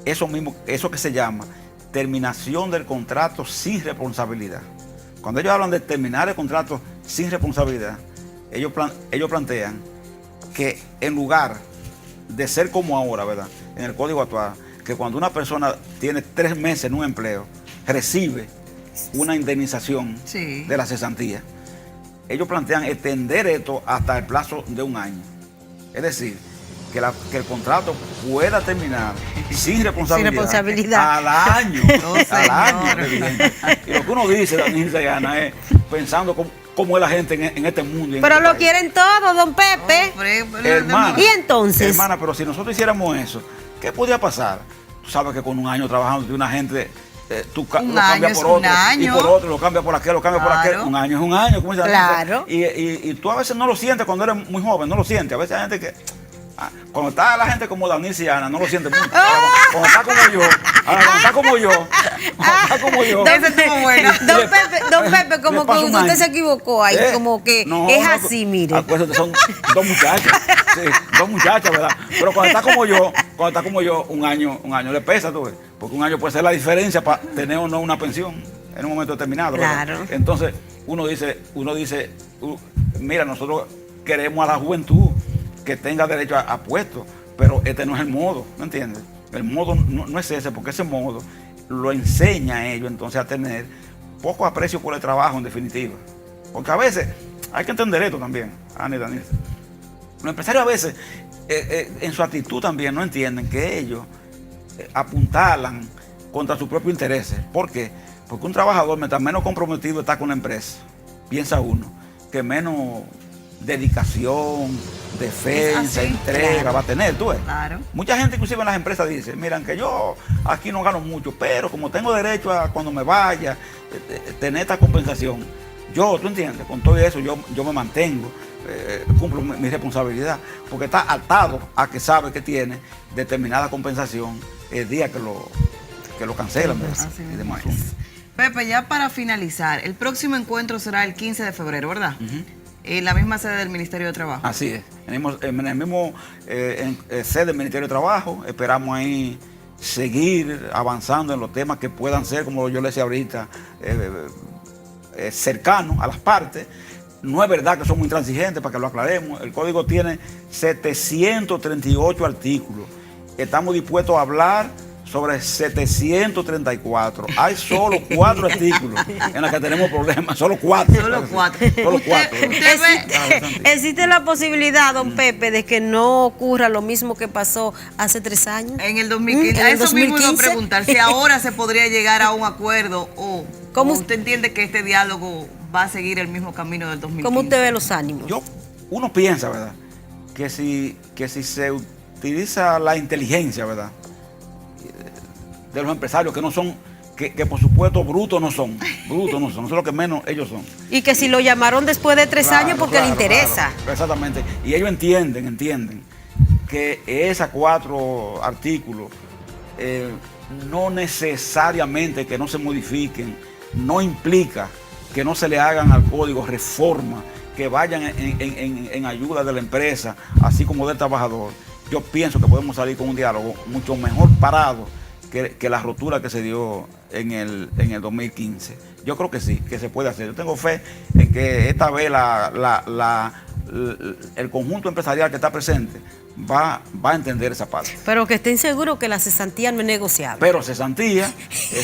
eso que se llama terminación del contrato sin responsabilidad. Cuando ellos hablan de terminar el contrato sin responsabilidad, ellos plantean que en lugar de ser como ahora, ¿verdad?, en el código actual, que cuando una persona tiene 3 meses en un empleo, recibe una indemnización de la cesantía, ellos plantean extender esto hasta el plazo de 1 año. Es decir, que el contrato pueda terminar sin responsabilidad, al año. Al año. Y lo que uno dice, Daniel Sayana, es pensando cómo es la gente en este mundo. Pero lo quieren todo, don Pepe. Hermana, ¿Y entonces? Hermana, pero si nosotros hiciéramos eso, ¿qué podría pasar? Tú sabes que con 1 año trabajando de una gente, tú lo cambias por otro, y por otro, lo cambias por aquel, lo cambias por aquel. 1 año es 1 año, ¿cómo se llama? Claro. Y tú a veces no lo sientes cuando eres muy joven, no lo sientes. A veces hay gente que... Cuando está la gente como Daniel Sayana, no lo siente mucho. Cuando está como yo, Ese estuvo bueno. Don Pepe, como que usted se equivocó ahí, como que es así, mire. Acuérdate, son 2 muchachas, sí, 2 muchachas, ¿verdad? Pero cuando está como yo, 1 año le pesa, tú ves, porque 1 año puede ser la diferencia para tener o no una pensión en un momento determinado, ¿verdad? Claro. Entonces, uno dice, mira, nosotros queremos a la juventud que tenga derecho a puestos, pero este no es el modo, ¿me entiendes? El modo no es ese, porque ese modo lo enseña a ellos entonces a tener poco aprecio por el trabajo, en definitiva. Porque a veces, hay que entender esto también, Ana y Daniel. Los empresarios a veces, en su actitud también, no entienden que ellos apuntalan contra sus propios intereses. ¿Por qué? Porque un trabajador, mientras menos comprometido está con la empresa, piensa uno, que menos dedicación, defensa, entrega va a tener, tú ves. Claro. Mucha gente inclusive en las empresas dice, miran que yo aquí no gano mucho, pero como tengo derecho a cuando me vaya, tener esta compensación, tú entiendes, con todo eso yo me mantengo, cumplo mi responsabilidad, porque está atado a que sabe que tiene determinada compensación el día que lo cancelan. Y demás. Pepe, ya para finalizar, el próximo encuentro será el 15 de febrero, ¿verdad? En la misma sede del Ministerio de Trabajo. Así es, en el mismo sede del Ministerio de Trabajo. Esperamos ahí seguir avanzando en los temas que puedan ser, como yo le decía ahorita, cercanos a las partes. No es verdad que somos intransigentes, para que lo aclaremos. El código tiene 738 artículos. Estamos dispuestos a hablar sobre 734. Hay solo 4 artículos en los que tenemos problemas. Solo 4. Solo 4. Solo 4. ¿Existe la posibilidad, don Pepe, de que no ocurra lo mismo que pasó hace 3 años? En el 2015. A eso mismo iba a preguntar, si ahora se podría llegar a un acuerdo o usted entiende que este diálogo va a seguir el mismo camino del 2015. ¿Cómo usted ve los ánimos? Uno piensa, ¿verdad? Que si se utiliza la inteligencia, ¿verdad? De los empresarios que no son, que por supuesto brutos no son, eso es lo que menos ellos son. Y que si lo llamaron después de 3 años porque le interesa. Claro, exactamente. Y ellos entienden que esos 4 artículos no necesariamente que no se modifiquen, no implica que no se le hagan al código reforma, que vayan en ayuda de la empresa, así como del trabajador. Yo pienso que podemos salir con un diálogo mucho mejor parado que la rotura que se dio en el 2015. Yo creo que sí, que se puede hacer. Yo tengo fe en que esta vez el conjunto empresarial que está presente va a entender esa parte. Pero que estén seguros que la cesantía no es negociable. Pero cesantía,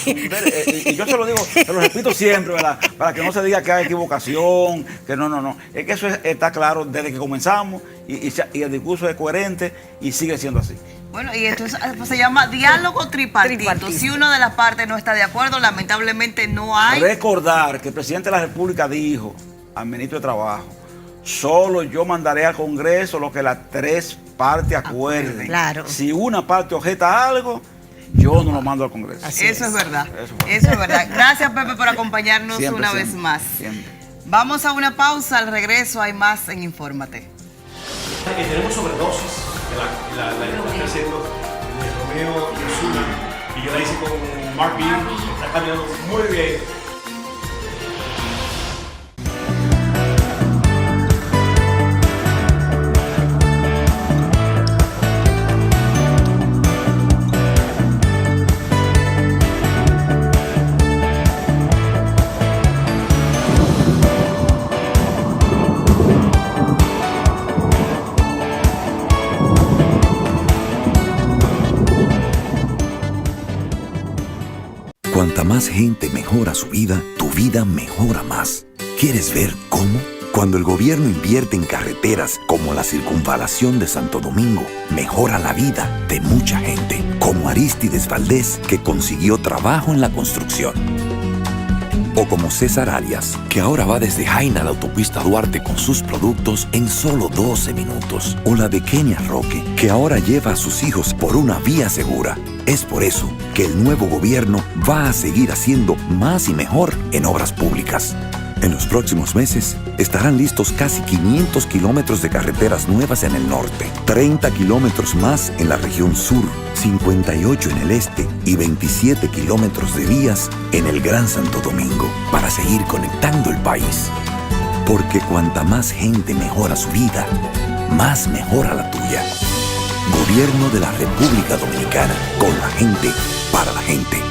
y yo se lo digo, se lo repito siempre, ¿verdad? Para que no se diga que hay equivocación, que no. Es que eso está claro desde que comenzamos y el discurso es coherente y sigue siendo así. Bueno, y esto se llama diálogo tripartito. Si una de las partes no está de acuerdo, lamentablemente no hay. Recordar que el presidente de la República dijo al ministro de Trabajo: solo yo mandaré al Congreso lo que las 3 partes acuerden. Claro. Si una parte objeta algo, yo no lo mando al Congreso. Eso es verdad. Eso es verdad. Gracias, Pepe, por acompañarnos una vez más. Siempre. Vamos a una pausa. Al regreso hay más en Infórmate. Tenemos sobredosis. La está haciendo Romeo y Ozuna, y yo la hice con Mark B. Está caminando muy bien. Cuanta más gente mejora su vida, tu vida mejora más. ¿Quieres ver cómo? Cuando el gobierno invierte en carreteras como la circunvalación de Santo Domingo, mejora la vida de mucha gente, como Aristides Valdés, que consiguió trabajo en la construcción. O como César Arias, que ahora va desde Jaina a la autopista Duarte con sus productos en solo 12 minutos. O la de Kenia Roque, que ahora lleva a sus hijos por una vía segura. Es por eso que el nuevo gobierno va a seguir haciendo más y mejor en obras públicas. En los próximos meses estarán listos casi 500 kilómetros de carreteras nuevas en el norte, 30 kilómetros más en la región sur, 58 en el este y 27 kilómetros de vías en el Gran Santo Domingo, para seguir conectando el país. Porque cuanta más gente mejora su vida, más mejora la tuya. Gobierno de la República Dominicana, con la gente, para la gente.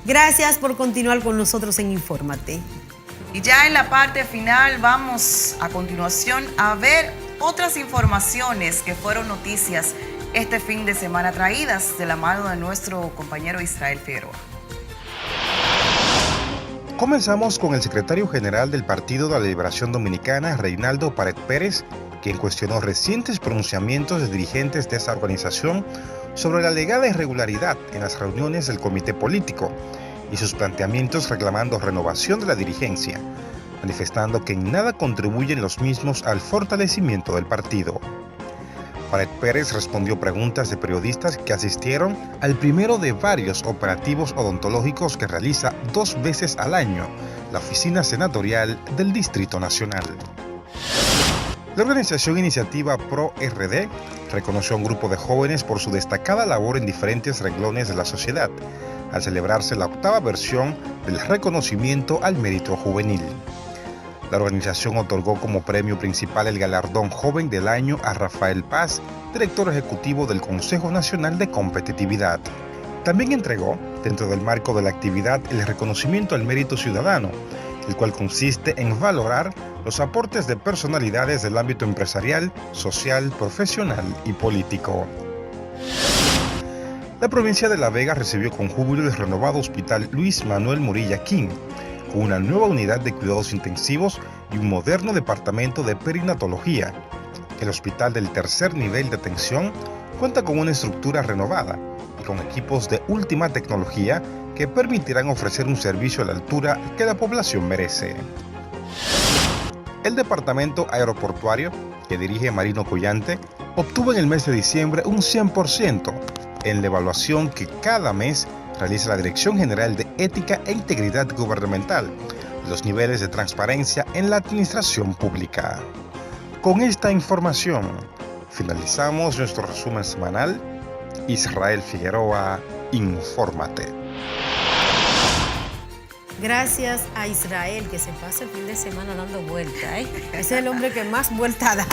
Gracias por continuar con nosotros en Infórmate. Y ya en la parte final vamos a continuación a ver otras informaciones que fueron noticias este fin de semana traídas de la mano de nuestro compañero Israel Figueroa. Comenzamos con el secretario general del Partido de la Liberación Dominicana, Reinaldo Pared Pérez, quien cuestionó recientes pronunciamientos de dirigentes de esa organización sobre la alegada irregularidad en las reuniones del comité político y sus planteamientos reclamando renovación de la dirigencia, manifestando que en nada contribuyen los mismos al fortalecimiento del partido. Pared Pérez respondió preguntas de periodistas que asistieron al primero de varios operativos odontológicos que realiza 2 veces al año la Oficina Senatorial del Distrito Nacional. La organización Iniciativa Pro RD reconoció a un grupo de jóvenes por su destacada labor en diferentes renglones de la sociedad, al celebrarse la 8ª versión del reconocimiento al mérito juvenil. La organización otorgó como premio principal el galardón Joven del Año a Rafael Paz, director ejecutivo del Consejo Nacional de Competitividad. También entregó, dentro del marco de la actividad, el reconocimiento al mérito ciudadano, el cual consiste en valorar los aportes de personalidades del ámbito empresarial, social, profesional y político. La provincia de La Vega recibió con júbilo el renovado Hospital Luis Manuel Murilla King, con una nueva unidad de cuidados intensivos y un moderno departamento de perinatología. El hospital del tercer nivel de atención cuenta con una estructura renovada y con equipos de última tecnología que permitirán ofrecer un servicio a la altura que la población merece. El departamento aeroportuario, que dirige Marino Collante, obtuvo en el mes de diciembre un 100% en la evaluación que cada mes realiza la Dirección General de Ética e Integridad Gubernamental, los niveles de transparencia en la administración pública. Con esta información, finalizamos nuestro resumen semanal. Israel Figueroa, infórmate. Gracias a Israel, que se pasa el fin de semana dando vuelta, ¿eh? Es el hombre que más vuelta da.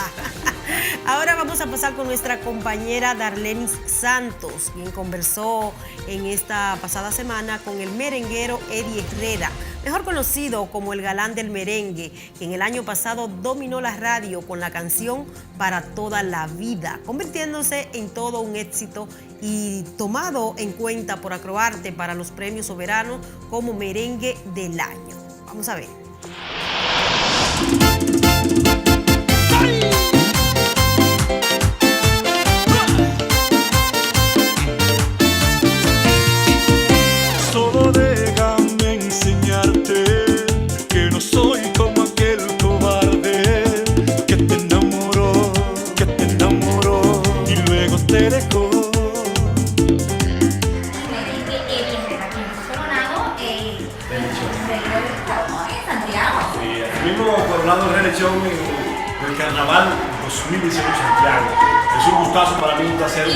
Ahora vamos a pasar con nuestra compañera Darlenis Santos, quien conversó en esta pasada semana con el merenguero Eddie Herrera, mejor conocido como el galán del merengue, quien el año pasado dominó la radio con la canción Para Toda la Vida, convirtiéndose en todo un éxito y tomado en cuenta por Acroarte para los premios soberanos como merengue del año. Vamos a ver. Solo déjame enseñarte que no soy como aquel cobarde que te enamoró y luego te dejó. Coronado en reelección en el Carnaval 2018 en Santiago. Es un gustazo para mí, un placer.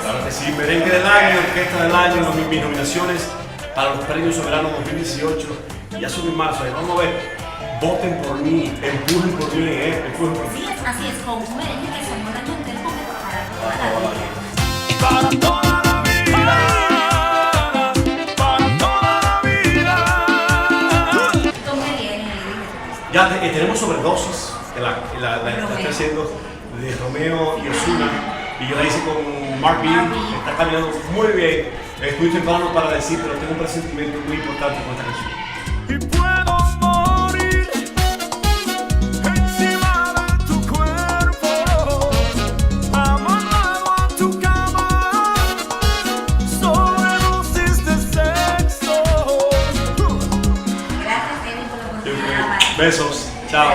Claro que sí, merengue del año, orquesta del año, mis nominaciones para los premios soberanos 2018. Y ya subí marzo, vamos a ver, voten por mí, empujen por mí, empujen por mí. Así es, con un merengue que se mueve en un tiempo para toda la vida. Para toda la Ya tenemos sobredosis, la estoy haciendo de Romeo y Ozuna, y yo la hice con Mark B, está caminando muy bien. Es muy temprano para decir, pero tengo un presentimiento muy importante con esta canción. Y puedo morir encima de tu cuerpo, amarrado a tu cama, sobredosis de sexo. Gracias, Kevin, por la oportunidad. Besos, chao.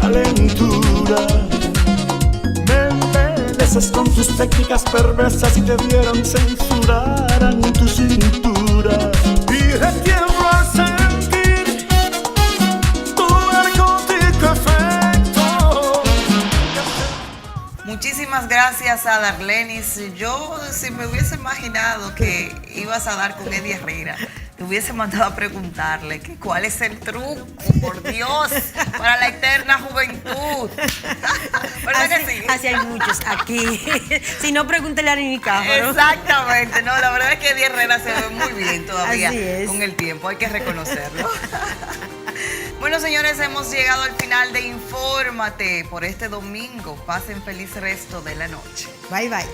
Calentura, me embelezas con tus técnicas perversas y te vieron censurarán tu cintura. Y de tiempo a sentir tu narcótico efecto. Muchísimas gracias a Darlenis. Yo, si me hubiese imaginado que ibas a dar con Eddie Herrera, te hubiese mandado a preguntarle que cuál es el truco, por Dios, para la eterna juventud. ¿Verdad que sí? Así hay muchos aquí. Si no, pregúntele a Nini Cáfaro. Exactamente. No, la verdad es que Eddie Herrera se ve muy bien todavía con el tiempo, hay que reconocerlo. Bueno, señores, hemos llegado al final de Infórmate por este domingo. Pasen feliz resto de la noche. Bye, bye.